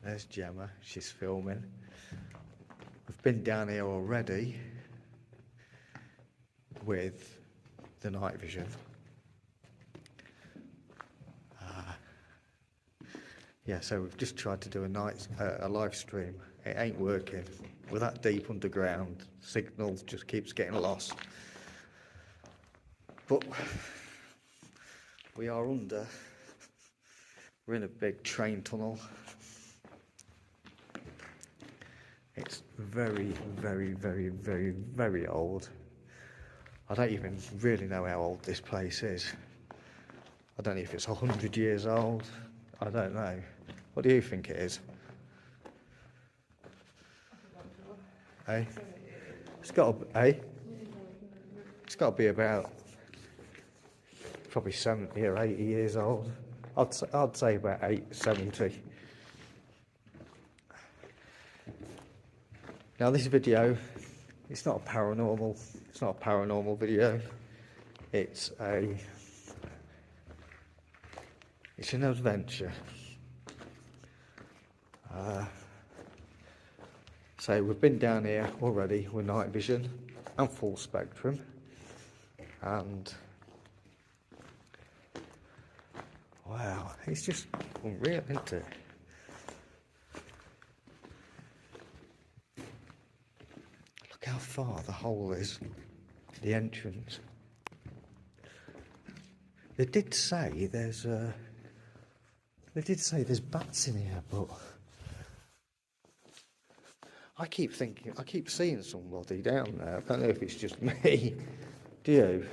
There's Gemma, she's filming. We've been down here already with the night vision. Yeah, so we've just tried to do a live stream. It ain't working. We're that deep underground, signal just keeps getting lost. But we are we're in a big train tunnel. It's very, very, very, very, very old. I don't even really know how old this place is. I don't know if it's 100 years old. I don't know. What do you think it is? Hey? It's got to be about probably 70 or 80 years old. I'd say about 70. Now this video, it's not a paranormal video. It's an adventure. So we've been down here already with night vision and full spectrum, and wow, it's just unreal, isn't it? Look how far the hole is, the entrance. They did say there's bats in here, but I keep seeing somebody down there. I don't know if it's just me. Do you?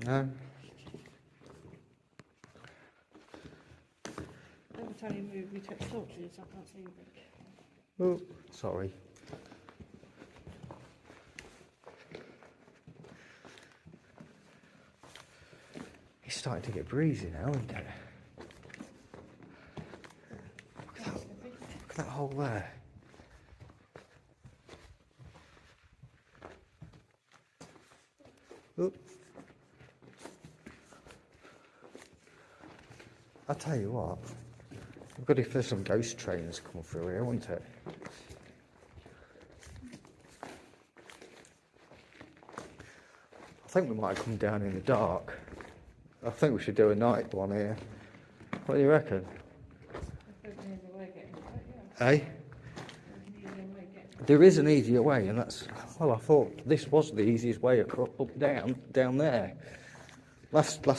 No? Every time you move, you take torches, I can't see anything. Oh, sorry. It's starting to get breezy now, isn't it? Look at that hole there. Oop. I'll tell you what, it'd be good if there's some ghost trains coming through here, wouldn't it? I think we might have come down in the dark. I think we should do a night one here. What do you reckon? Eh? There is an easier way, and that's, well, I thought this was the easiest way up down there. Last time